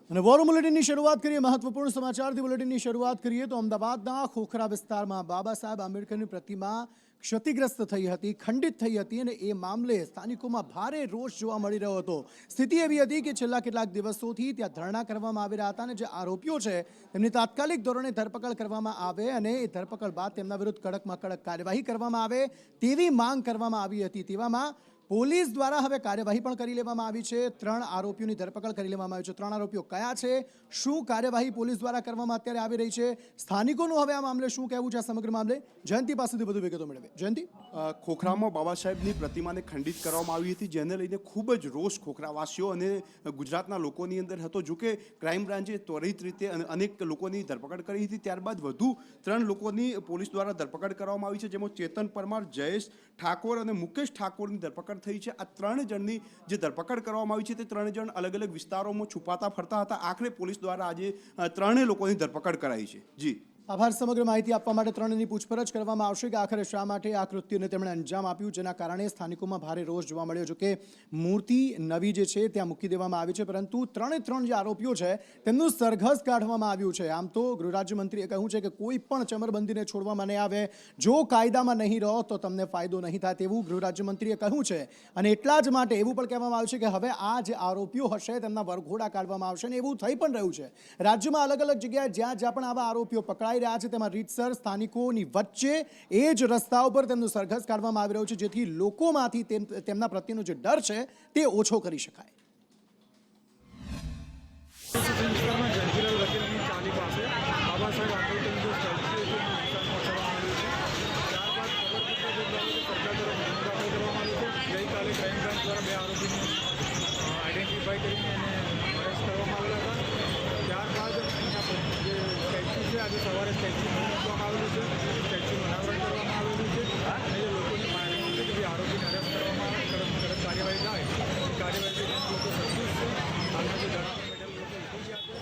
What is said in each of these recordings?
અને વોર બુલેટિનની શરૂઆત કરીએ મહત્વપૂર્ણ સમાચારથી બુલેટિનની શરૂઆત કરીએ તો અમદાવાદના ખોખરા વિસ્તારમાં બાબા સાહેબ આંબેડકરની પ્રતિમા ક્ષતિગ્રસ્ત થઈ હતી, ખંડિત થઈ હતી અને એ મામલે સ્થાનિકોમાં ભારે રોષ જોવા મળી રહ્યો હતો। સ્થિતિ એવી હતી કે છેલ્લા કેટલાક દિવસોથી ત્યાં ધરણા કરવામાં આવી રહ્યા હતા અને જે આરોપીઓ છે તેમની તાત્કાલિક ધોરણે ધરપકડ કરવામાં આવે અને એ ધરપકડ બાદ તેમના વિરુદ્ધ કડકમાં કડક કાર્યવાહી કરવામાં આવે તેવી માંગ કરવામાં આવી હતી। તેવામાં પોલીસ દ્વારા હવે કાર્યવાહી પણ કરી લેવામાં આવી છે। 3 આરોપીઓની ધરપકડ કરી લેવામાં આવી છે। 3 આરોપીઓ કયા છે, શું કાર્યવાહી પોલીસ દ્વારા કરવામાં અત્યારે આવી રહી છે, સ્થાનિકોનું હવે આ મામલે શું કહેવું છે, આ સમગ્ર મામલે જયંતિ પાસેથી વધુ વિગતો મેળવીએ। જયંતિ, ખોખરામાં બાબા સાહેબની પ્રતિમાને ખંડિત કરવામાં આવી હતી, જેને લઈને ખૂબ જ રોષ ખોખરાવાસીઓ અને ગુજરાતના લોકોની અંદર હતો। જો કે ક્રાઇમ બ્રાન્ચે ત્વરિત રીતે અનેક લોકોની ધરપકડ કરી હતી, ત્યારબાદ વધુ 3 લોકોની પોલીસ દ્વારા ધરપકડ કરવામાં આવી છે, જેમાં ચેતન પરમાર, જયેશ ઠાકોર અને મુકેશ ઠાકોરની ધરપકડ થઈ છે। આ 3 જણની જે ધરપકડ કરવામાં આવી છે તે 3 જણ અલગ અલગ વિસ્તારોમાં છુપાતા ફરતા હતા। આખરે પોલીસ દ્વારા આજે 3 લોકોની ધરપકડ કરાઈ છે। જી આભાર। સમગ્ર માહિતી આપવા માટે 3ની પૂછપરછ કરવામાં આવશે કે આખરે શા માટે આ કૃત્યને તેમણે અંજામ આપ્યું, જેના કારણે સ્થાનિકોમાં ભારે રોષ જોવા મળ્યો। જો કે મૂર્તિ નવી જે છે ત્યાં મૂકી દેવામાં આવી છે, પરંતુ 3 જે આરોપીઓ છે તેમનું સરઘસ કાઢવામાં આવ્યું છે। આમ તો ગૃહ રાજ્યમંત્રીએ કહ્યું છે કે કોઈ પણ ચમરબંધીને છોડવામાં નહીં આવે, જો કાયદામાં નહીં રહો તો તમને ફાયદો નહીં થાય તેવું ગૃહ રાજ્યમંત્રીએ કહ્યું છે। અને એટલા જ માટે એવું પણ કહેવામાં આવ્યું છે કે હવે આ જે આરોપીઓ હશે તેમના વરઘોડા કાઢવામાં આવશે અને એવું થઈ પણ રહ્યું છે। રાજ્યમાં અલગ અલગ જગ્યાએ જ્યાં પણ આવા આરોપીઓ પકડાય રહ્યા છે તેમાં રીતસર સ્થાનિકોની વચ્ચે એ જ રસ્તા ઉપર તેમનું સરઘસ કાઢવામાં આવી રહ્યું છે, જેથી લોકોમાંથી તેમના પ્રત્યેનો જે ડર છે તે ઓછો કરી શકાય। આજે સવારે સ્ટેચ્યુ મૂકવામાં આવેલું છે, સ્ટેચ્યુનું અનાવરણ કરવામાં આવેલું છે અને જે લોકોની માંગણી છે કે આરોપીને અરેસ્ટ કરવામાં આવે, કડકમાં કડક કાર્યવાહી થાય, એ કાર્યવાહીથી લોકો સંતુષ્ટ છે। હાલમાં જે ધરણા પર બેઠેલા લોકો ઉઠી ગયા છે।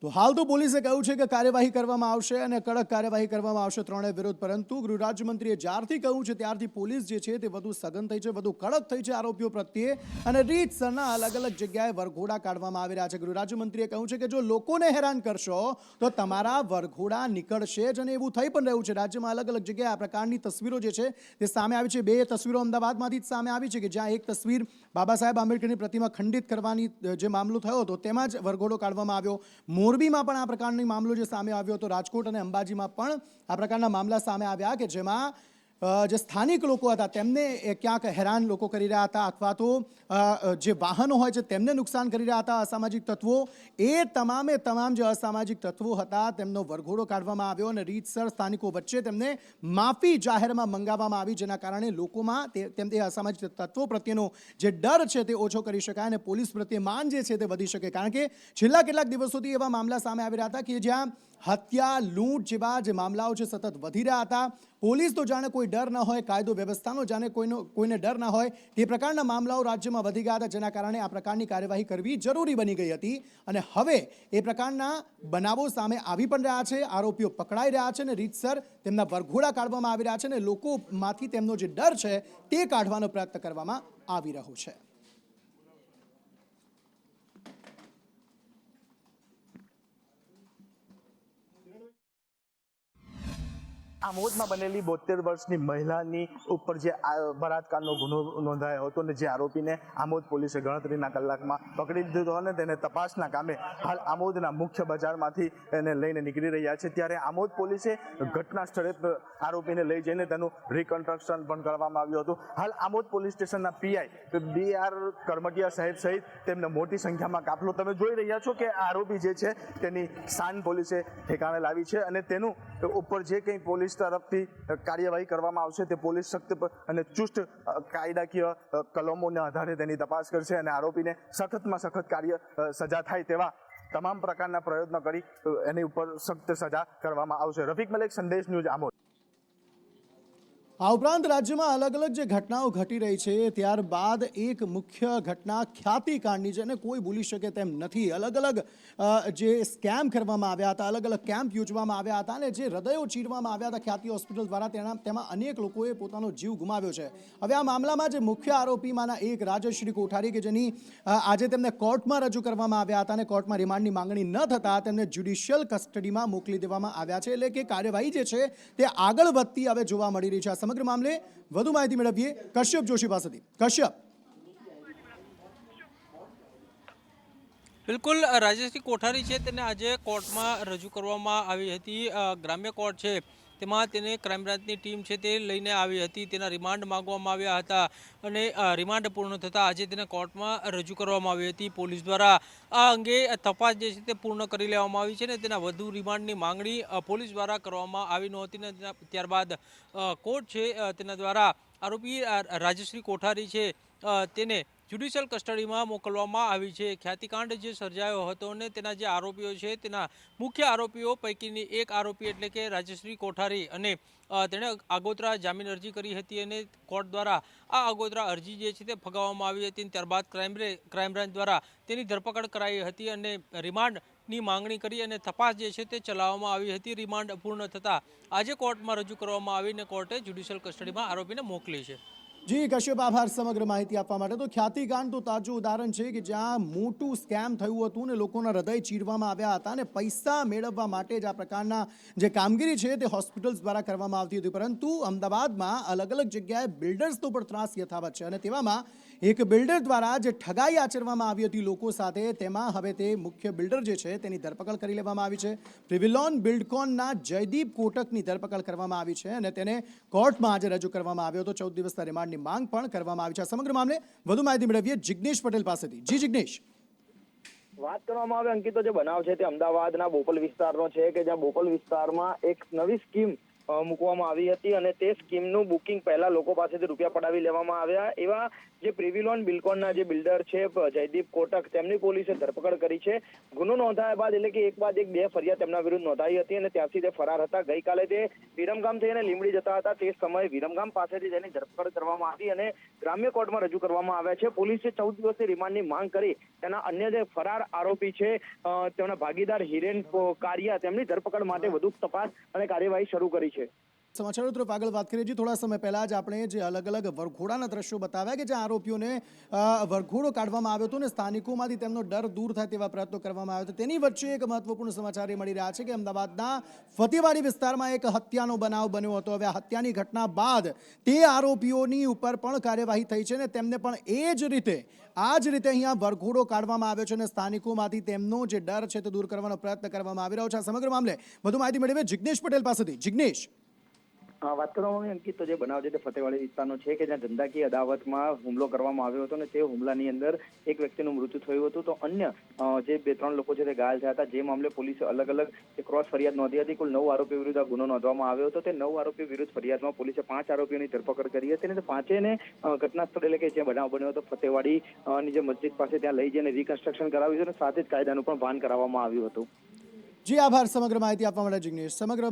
તો હાલ તો પોલીસે કહ્યું છે કે કાર્યવાહી કરવામાં આવશે અને કડક કાર્યવાહી કરવામાં આવશે 3 વિરુદ્ધ, પરંતુ ગૃહ રાજ્યમંત્રીએ જ્યારથી કહ્યું છે ત્યારથી પોલીસ જે છે તે વધુ સઘન થઈ છે, વધુ કડક થઈ છે આરોપીઓ પ્રત્યે અને રીતસરના અલગ અલગ જગ્યાએ વરઘોડા કાઢવામાં આવી રહ્યા છે। ગૃહ રાજ્યમંત્રીએ કહ્યું છે કે જો લોકોને હેરાન કરશો તો તમારા વરઘોડા નીકળશે જ અને એવું થઈ પણ રહ્યું છે। રાજ્યમાં અલગ અલગ જગ્યાએ આ પ્રકારની તસવીરો જે છે તે સામે આવી છે। 2 તસવીરો અમદાવાદમાંથી જ સામે આવી છે કે જ્યાં એક તસવીર બાબા સાહેબ આંબેડકરની પ્રતિમા ખંડિત કરવાની જે મામલો થયો હતો તેમાં જ વરઘોડો કાઢવામાં આવ્યો। મોરબીમાં પણ આ પ્રકારનો મામલો જે સામે આવ્યો હતો, રાજકોટ અને અંબાજીમાં પણ આ પ્રકારના મામલા સામે આવ્યા કે જેમાં જે સ્થાનિક લોકો હતા તેમને ક્યાંક હેરાન લોકો કરી રહ્યા હતા અથવા તો જે વાહનો હોય છે તેમને નુકસાન કરી રહ્યા હતા અસામાજિક તત્વો। એ તમામ જે અસામાજિક તત્વો હતા તેમનો વરઘોડો કાઢવામાં આવ્યો અને રીતસર સ્થાનિકો વચ્ચે તેમને માફી જાહેરમાં મંગાવવામાં આવી, જેના કારણે લોકોમાં તે અસામાજિક તત્વો પ્રત્યેનો જે ડર છે તે ઓછો કરી શકાય અને પોલીસ પ્રત્યે માન જે છે તે વધી શકે। કારણ કે છેલ્લા કેટલાક દિવસોથી એવા મામલા સામે આવી રહ્યા હતા કે જ્યાં હત્યા, લૂંટ જેવા જે મામલાઓ છે સતત વધી રહ્યા હતા। પોલીસ તો જાણે કોઈ ડર ન હોય, કાયદો વ્યવસ્થાનો જાણે કોઈને ડર ના હોય તે પ્રકારના મામલાઓ રાજ્યમાં વધી ગયા હતા, જેના કારણે આ પ્રકારની કાર્યવાહી કરવી જરૂરી બની ગઈ હતી અને હવે એ પ્રકારના બનાવો સામે આવી પણ રહ્યા છે। આરોપીઓ પકડાઈ રહ્યા છે અને રીતસર તેમના વરઘોડા કાઢવામાં આવી રહ્યા છે અને લોકોમાંથી તેમનો જે ડર છે તે કાઢવાનો પ્રયત્ન કરવામાં આવી રહ્યો છે। આમોદમાં બનેલી 72 વર્ષની મહિલાની ઉપર જે બળાત્કારનો ગુનો નોંધાયો હતો અને જે આરોપીને આમોદ પોલીસે ગણતરીના કલાકમાં પકડી લીધો હતો અને તેને તપાસના કામે હાલ આમોદના મુખ્ય બજારમાંથી એને લઈને નીકળી રહ્યા છે। ત્યારે આમોદ પોલીસે ઘટના સ્થળે આરોપીને લઈ જઈને તેનું રિકન્સ્ટ્રક્શન પણ કરવામાં આવ્યું હતું। હાલ આમોદ પોલીસ સ્ટેશનના પીઆઈ BR કરમટિયા સાહેબ સહિત તેમને મોટી સંખ્યામાં કાફલો તમે જોઈ રહ્યા છો કે આરોપી જે છે તેની શાન પોલીસે ઠેકાણે લાવી છે અને તેનું ઉપર જે કંઈ પોલીસ તરફથી કાર્યવાહી કરવામાં આવશે તે પોલીસ સખ્ત અને ચુસ્ત કાયદાકીય કલમોના આધારે તેની તપાસ કરશે અને આરોપીને સખતમાં સખત સજા થાય તેવા તમામ પ્રકારના પ્રયત્નો કરી એની ઉપર સખ્ત સજા કરવામાં આવશે। રફીક મલેક, સંદેશ ન્યૂઝ, આમોદ। આ ઉપરાંત રાજ્યમાં અલગ અલગ જે ઘટનાઓ ઘટી રહી છે ત્યારબાદ એક મુખ્ય ઘટના ખ્યાતિકાંડની છે અને કોઈ ભૂલી શકે તેમ નથી. અલગ અલગ જે સ્કેમ કરવામાં આવ્યા હતા, અલગ અલગ કેમ્પ યોજવામાં આવ્યા હતા અને જે હૃદયો ચીરવામાં આવ્યા હતા ખ્યાતિ હોસ્પિટલ દ્વારા, તેમાં અનેક લોકોએ પોતાનો જીવ ગુમાવ્યો છે. હવે આ મામલામાં જે મુખ્ય આરોપીમાંના એક રાજશ્રી કોઠારી કે જેની આજે તેમને કોર્ટમાં રજૂ કરવામાં આવ્યા હતા અને કોર્ટમાં રિમાન્ડની માંગણી ન થતાં તેમને જ્યુડિશિયલ કસ્ટડીમાં મોકલી દેવામાં આવ્યા છે. એટલે કે કાર્યવાહી જે છે તે આગળ વધતી હવે જોવા મળી રહી છે. સમગ્ર મામલે વધુ માહિતી મેળવીએ કશ્યપ જોશી પાસેથી. કશ્યપ, બિલકુલ, રાજેશજી કોઠારી છે તેને આજે કોર્ટમાં રજૂ કરવામાં આવી હતી. ગ્રામ્ય કોર્ટ છે તેમાં તેને ક્રાઇમ બ્રાન્ચની ટીમ છે તે લઈને આવી હતી. તેના રિમાન્ડ માંગવામાં આવ્યા હતા અને રિમાન્ડ પૂર્ણ થતાં આજે તેને કોર્ટમાં રજૂ કરવામાં આવી હતી. પોલીસ દ્વારા આ અંગે તપાસ જે છે તે પૂર્ણ કરી લેવામાં આવી છે અને તેના વધુ રિમાન્ડની માંગણી પોલીસ દ્વારા કરવામાં આવી નહોતી ને ત્યારબાદ કોર્ટ છે તેના દ્વારા આરોપી રાજશ્રી કોઠારી છે તેને જ્યુડિશિયલ કસ્ટડીમાં મોકલવામાં આવી છે. ખ્યાતિકાંડ જે સર્જાયો હતો અને તેના જે આરોપીઓ છે તેના મુખ્ય આરોપીઓ પૈકીની એક આરોપી એટલે કે રાજશ્રી કોઠારી અને તેણે આગોતરા જામીન અરજી કરી હતી અને કોર્ટ દ્વારા આ આગોતરા અરજી જે છે તે ફગાવવામાં આવી હતી. ત્યારબાદ ક્રાઇમ બ્રાન્ચ દ્વારા તેની ધરપકડ કરાઈ હતી અને રિમાન્ડની માંગણી કરી અને તપાસ જે છે તે ચલાવવામાં આવી હતી. રિમાન્ડ પૂર્ણ થતાં આજે કોર્ટમાં રજૂ કરવામાં આવીને કોર્ટે જ્યુડિશિયલ કસ્ટડીમાં આરોપીને મોકલી છે. જી કશ્યપ, આભાર સમગ્ર માહિતી આપવા માટે. તો ખ્યાતિકાંડ તો તાજું ઉદાહરણ છે કે જ્યાં મોટું સ્કેમ થયું હતું ને લોકોના હૃદય ચીરવામાં આવ્યા હતા અને પૈસા મેળવવા માટે જ આ પ્રકારના જે કામગીરી છે તે હોસ્પિટલ્સ દ્વારા કરવામાં આવતી હતી. પરંતુ અમદાવાદમાં અલગ અલગ જગ્યાએ બિલ્ડર્સનો પણ ત્રાસ યથાવત છે અને તેવામાં એક બિલ્ડર દ્વારા જે ઠગાઈ આચરવામાં આવી હતી લોકો સાથે, તેમાં હવે તે મુખ્ય બિલ્ડર જે છે તેની ધરપકડ કરી લેવામાં આવી છે. પ્રિવિલોન બિલ્ડકોનના જયદીપ કોટકની ધરપકડ કરવામાં આવી છે અને તેને કોર્ટમાં આજે રજૂ કરવામાં આવ્યો હતો. 14 દિવસના રિમાન્ડ માંગ પણ કરવામાં આવી છે. સમગ્ર મામલે વધુ માહિતી મેળવીએ જિગ્નેશ પટેલ પાસેથી. જી જિગ્નેશ, વાત કરવામાં આવે અંકિતો, જે બનાવ છે તે અમદાવાદના બોપલ વિસ્તારનો છે કે જ્યાં બોપલ વિસ્તારમાં એક નવી સ્કીમ મૂકવામાં આવી હતી અને તે સ્કીમનું બુકિંગ પહેલા લોકો પાસેથી રૂપિયા પડાવી લેવામાં આવ્યા. એવા જે પ્રિવિલોન બિલ્ડકોનના જે બિલ્ડર છે જયદીપ કોટક, તેમની પોલીસે ધરપકડ કરી છે. ગુનો નોંધાયા બાદ એટલે કે એક બાદ એક બે ફરિયાદ તેમના વિરુદ્ધ નોંધાઈ હતી અને ત્યાંથી તે ફરાર હતા. ગઈકાલે તે વિરમગામ થઈને લીંબડી જતા હતા તે સમયે વિરમગામ પાસેથી તેની ધરપકડ કરવામાં આવી અને ગ્રામ્ય કોર્ટમાં રજૂ કરવામાં આવ્યા છે. પોલીસે 14 દિવસની રિમાન્ડની માંગ કરી તેના અન્ય જે ફરાર આરોપી છે તેમના ભાગીદાર હિરેન કારિયા તેમની ધરપકડ માટે વધુ તપાસ અને કાર્યવાહી શરૂ કરી છે. સમાચારો તરફ આગળ વાત કરીએ છીએ. થોડા સમય પહેલા જ આપણે જે અલગ અલગ વરઘોડાના દ્રશ્યો બતાવ્યા કે જ્યાં આરોપીઓને વરઘોડો કાઢવામાં આવ્યો હતો અને સ્થાનિકોમાંથી તેમનો ડર દૂર થાય તેવા પ્રયત્નો કરવામાં આવ્યા હતા. તેની વચ્ચે એક મહત્વપૂર્ણ સમાચાર એ મળી રહ્યા છે કે અમદાવાદના ફતેવાડી વિસ્તારમાં એક હત્યાનો બનાવ બન્યો હતો. હવે આ હત્યાની ઘટના બાદ તે આરોપીઓની ઉપર પણ કાર્યવાહી થઈ છે અને તેમને પણ આ જ રીતે અહીંયા વરઘોડો કાઢવામાં આવ્યો છે અને સ્થાનિકોમાંથી તેમનો જે ડર છે તે દૂર કરવાનો પ્રયત્ન કરવામાં આવી રહ્યો છે. આ સમગ્ર મામલે વધુ માહિતી મેળવીએ જિગ્નેશ પટેલ પાસેથી. જિગ્નેશ, વાત કરવામાં આવી અંકિત, તો જે બનાવ છે તે ફતેવાડી વિસ્તારનો છે કે જ્યાં ધંધાકીય અદાવતમાં હુમલો કરવામાં આવ્યો હતો અને તે હુમલાની અંદર એક વ્યક્તિનું મૃત્યુ થયું હતું તો અન્ય જે 2-3 લોકો છે તે ઘાયલ થયા હતા. જે મામલે પોલીસે અલગ અલગ ક્રોસ ફરિયાદ નોંધી હતી. કુલ 9 આરોપીઓ વિરુદ્ધ આ ગુનો નોંધવામાં આવ્યો હતો. તે 9 આરોપીઓ વિરુદ્ધ ફરિયાદમાં પોલીસે 5 આરોપીઓની ધરપકડ કરી હતી અને 5એને ઘટના સ્થળે એટલે કે જે બનાવ બન્યો હતો ફતેવાડી ની જે મસ્જિદ પાસે ત્યાં લઈ જઈને રિકન્સ્ટ્રક્શન કરાવ્યું હતું અને સાથે જ કાયદાનું પણ ભાન કરાવવામાં આવ્યું હતું. જી આભાર સમગ્ર માહિતી આપવા માટે જિગ્નેશ. સમગ્ર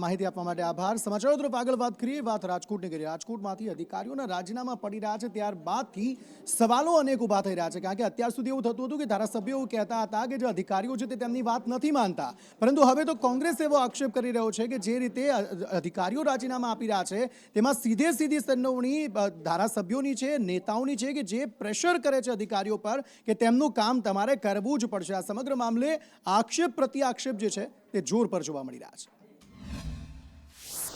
માહિતી આપવા માટે આભાર. સમાચારો તરફ આગળ વાત કરીએ. વાત રાજકોટની કરીએ. રાજકોટમાંથી અધિકારીઓના રાજીનામા પડી રહ્યા છે ત્યારબાદથી સવાલો અનેક ઊભા થઈ રહ્યા છે. કારણ કે અત્યાર સુધી એવું થતું હતું કે ધારાસભ્યો એવું કહેતા હતા કે જે અધિકારીઓ છે તે તેમની વાત નથી માનતા, પરંતુ હવે તો કોંગ્રેસ એવો આક્ષેપ કરી રહ્યો છે કે જે રીતે અધિકારીઓ રાજીનામા આપી રહ્યા છે તેમાં સીધી સંડોવણી ધારાસભ્યોની છે, નેતાઓની છે કે જે પ્રેશર કરે છે અધિકારીઓ પર કે તેમનું કામ તમારે કરવું જ પડશે. આ સમગ્ર મામલે આક્ષેપ પ્રતિ આક્ષેપ જે છે તે જોર પર જોવા મળી રહ્યા છે.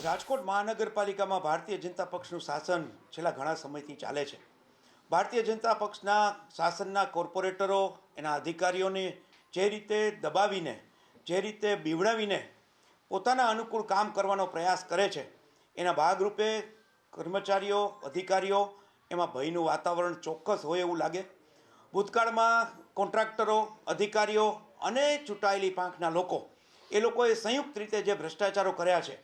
રાજકોટ મહાનગરપાલિકામાં ભારતીય જનતા પક્ષનું શાસન છેલ્લા ઘણા સમયથી ચાલે છે. ભારતીય જનતા પક્ષના શાસનના કોર્પોરેટરો એના અધિકારીઓને જે રીતે દબાવીને, જે રીતે બીવડાવીને પોતાના અનુકૂળ કામ કરવાનો પ્રયાસ કરે છે, એના ભાગરૂપે કર્મચારીઓ, અધિકારીઓ એમાં ભયનું વાતાવરણ ચોક્કસ હોય એવું લાગે. ભૂતકાળમાં કોન્ટ્રાક્ટરો, અધિકારીઓ અને ચૂંટાયેલી પાંખના લોકો એ લોકોએ સંયુક્ત રીતે જે ભ્રષ્ટાચારો કર્યા છે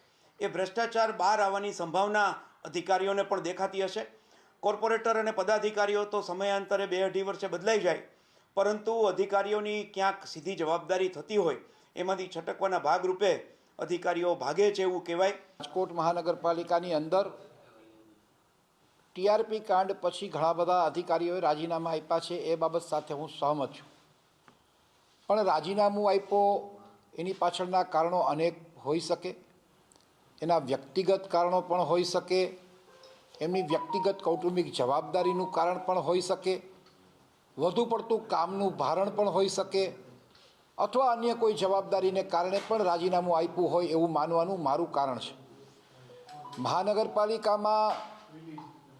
એ ભ્રષ્ટાચાર બહાર આવવાની સંભાવના અધિકારીઓને પણ દેખાતી હશે. કોર્પોરેટર અને પદાધિકારીઓ તો સમયાંતરે 2-2.5 વર્ષે બદલાઈ જાય, પરંતુ અધિકારીઓની ક્યાંક સીધી જવાબદારી થતી હોય એમાંથી છટકવાના ભાગરૂપે અધિકારીઓ ભાગે છે એવું કહેવાય. રાજકોટ મહાનગરપાલિકાની અંદર ટીઆરપી કાંડ પછી ઘણા બધા અધિકારીઓએ રાજીનામા આપ્યા છે, એ બાબત સાથે હું સહમત છું. પણ રાજીનામું આપ્યો એની પાછળના કારણો અનેક હોઈ શકે. એના વ્યક્તિગત કારણો પણ હોઈ શકે, એમની વ્યક્તિગત કૌટુંબિક જવાબદારીનું કારણ પણ હોઈ શકે, વધુ પડતું કામનું ભારણ પણ હોઈ શકે, અથવા અન્ય કોઈ જવાબદારીને કારણે પણ રાજીનામું આપ્યું હોય એવું માનવાનું મારું કારણ છે. મહાનગરપાલિકામાં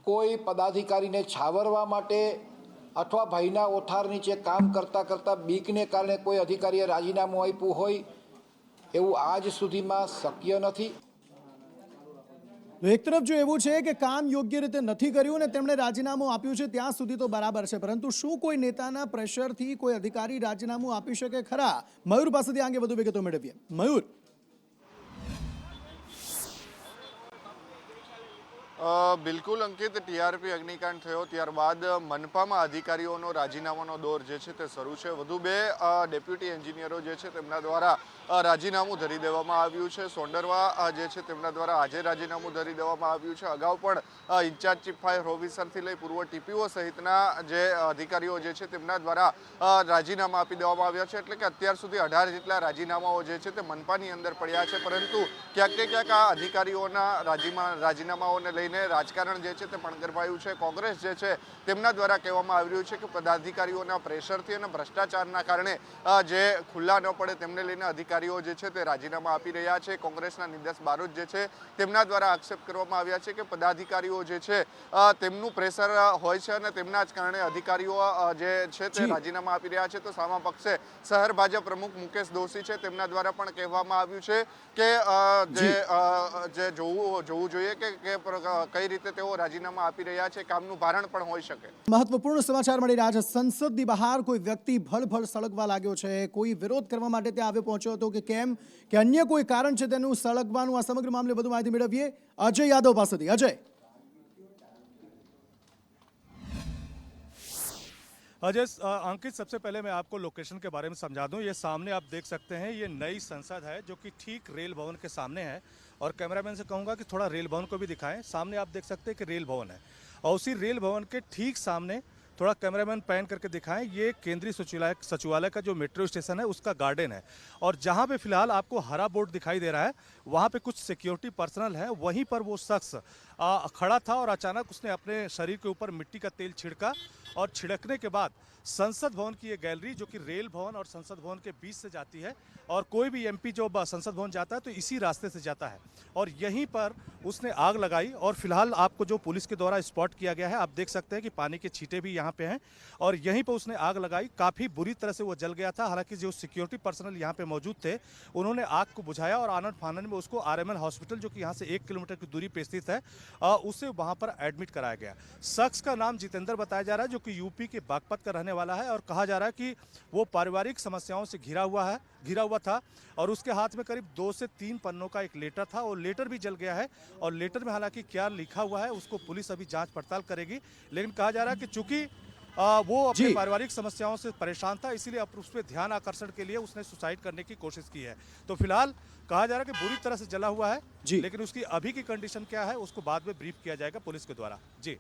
કોઈ પદાધિકારીને છાવરવા માટે અથવા ભયના ઓથાર નીચે કામ કરતાં કરતાં બીકને કારણે કોઈ અધિકારીએ રાજીનામું આપ્યું હોય એવું આજ સુધીમાં શક્ય નથી. એક તરફ જો એવું છે કે કામ યોગ્ય રીતે નથી કર્યું અને તેમણે રાજીનામું આપ્યું છે ત્યાં સુધી તો બરાબર છે, પરંતુ શું કોઈ નેતાના પ્રેશરથી કોઈ અધિકારી રાજીનામું આપી શકે ખરા? મયુર પાસેથી આંગે વધુ વિગતો મેળવીએ. મયુર, બિલકુલ અંકિત, ટીઆરપી અગ્નિકાંડ થયો ત્યારબાદ મનપામાં અધિકારીઓનો રાજીનામાનો દોર જે છે તે શરૂ છે. વધુ 2 ડેપ્યુટી એન્જિનિયરો જે છે તેમના દ્વારા રાજીનામું ધરી દેવામાં આવ્યું છે. સોંડરવા જે છે તેમના દ્વારા આજે રાજીનામું ધરી દેવામાં આવ્યું છે. અગાઉ પણ ઇન્ચાર્જ ચીફ ફાયર ઓફિસરથી લઈ પૂર્વ ટીપીઓ સહિતના જે અધિકારીઓ જે છે તેમના દ્વારા રાજીનામા આપી દેવામાં આવ્યા છે. એટલે કે અત્યાર સુધી 18 જેટલા રાજીનામાઓ જે છે તે મનપાની અંદર પડ્યા છે. પરંતુ ક્યાંક ને ક્યાંક આ અધિકારીઓના રાજીનામાઓને લઈને રાજકારણ જે છે તે પણ ગરમાયું છે. કોંગ્રેસ જે છે તેમના દ્વારા કહેવામાં આવી રહ્યું છે કે પદાધિકારીઓના પ્રેશરથી અને ભ્રષ્ટાચારના કારણે જે ખુલ્લા ન પડે તેમને લઈને અધિકારીઓ જે છે તે રાજીનામા આપી રહ્યા છે. કોંગ્રેસના નિદેશ બારોટ જે છે તેમના દ્વારા આક્ષેપ કરવામાં આવ્યા છે કે પદાધિકારીઓ જે છે તેમનું પ્રેશર હોય છે અને તેમના જ કારણે અધિકારીઓ જે છે તે રાજીનામા આપી રહ્યા છે. તો સામા પક્ષે શહેર ભાજપ પ્રમુખ મુકેશ દોશી છે તેમના દ્વારા પણ કહેવામાં આવ્યું છે કે જે જોવું જોઈએ કે કઈ રીતે તેઓ રાજીનામા આપી રહ્યા છે. કામનું ભારણ પણ હોઈ શકે. મહત્વપૂર્ણ સમાચાર મળી રહ્યા છે. સંસદની બહાર કોઈ વ્યક્તિ ભલભલ સળગવા લાગ્યો છે. કોઈ વિરોધ કરવા માટે ત્યાં આવે પહોંચ્યો હતો કે કેમ, કે અન્ય કોઈ કારણ છે તેનું સળગવાનું? આ સમગ્ર મામલે વધુ માહિતી મેળવીએ અજય યાદવ પાસેથી. અજય, अंकित, सबसे पहले मैं आपको लोकेशन के बारे में समझा दूं. ये सामने आप देख सकते हैं, ये नई संसद है जो कि ठीक रेल भवन के सामने है. और कैमरामैन से कहूंगा कि थोड़ा रेल भवन को भी दिखाएं. सामने आप देख सकते हैं कि रेल भवन है और उसी रेल भवन के ठीक सामने थोड़ा कैमरामैन पैन करके दिखाएं, ये केंद्रीय सचिवालय का जो मेट्रो स्टेशन है उसका गार्डन है. और जहां पे फिलहाल आपको हरा बोर्ड दिखाई दे रहा है वहां पे कुछ सिक्योरिटी पर्सनल है. वहीं पर वो शख्स खड़ा था और अचानक उसने अपने शरीर के ऊपर मिट्टी का तेल छिड़का और छिड़कने के बाद संसद भवन की ये गैलरी जो कि रेल भवन और संसद भवन के बीच से जाती है, और कोई भी एमपी जो संसद भवन जाता है तो इसी रास्ते से जाता है, और यहीं पर उसने आग लगाई. और फिलहाल आपको जो पुलिस के द्वारा स्पॉट किया गया है, आप देख सकते हैं कि पानी के छींटे भी यहाँ पे हैं, और यहीं पर उसने आग लगाई. काफ़ी बुरी तरह से वो जल गया था. हालांकि जो सिक्योरिटी पर्सनल यहाँ पे मौजूद थे उन्होंने आग को बुझाया और आनंद फानन में उसको आरएमएल हॉस्पिटल जो कि यहाँ से 1 किलोमीटर की दूरी पे स्थित है उसे वहाँ पर एडमिट कराया गया. शख्स का नाम जितेंद्र बताया जा रहा है जो कि यूपी के बागपत का रहने वाला है, और कहा जा रहा है कि वो पारिवारिक समस्याओं से घिरा हुआ था, और उसके हाथ में करीब 2 से 3 पन्नों का एक लेटर था, और लेटर भी जल गया है. और लेटर में हालांकि क्या लिखा हुआ है उसको पुलिस अभी जांच पड़ताल करेगी. लेकिन कहा जा रहा है कि चूंकि वो अपनी पारिवारिक समस्याओं से परेशान था, इसीलिए उस पर ध्यान आकर्षण के लिए उसने सुसाइड करने की कोशिश की है. तो फिलहाल कहा जा रहा है कि बुरी तरह से जला हुआ है, लेकिन उसकी अभी की कंडीशन क्या है उसको बाद में ब्रीफ किया जाएगा पुलिस के द्वारा. जी.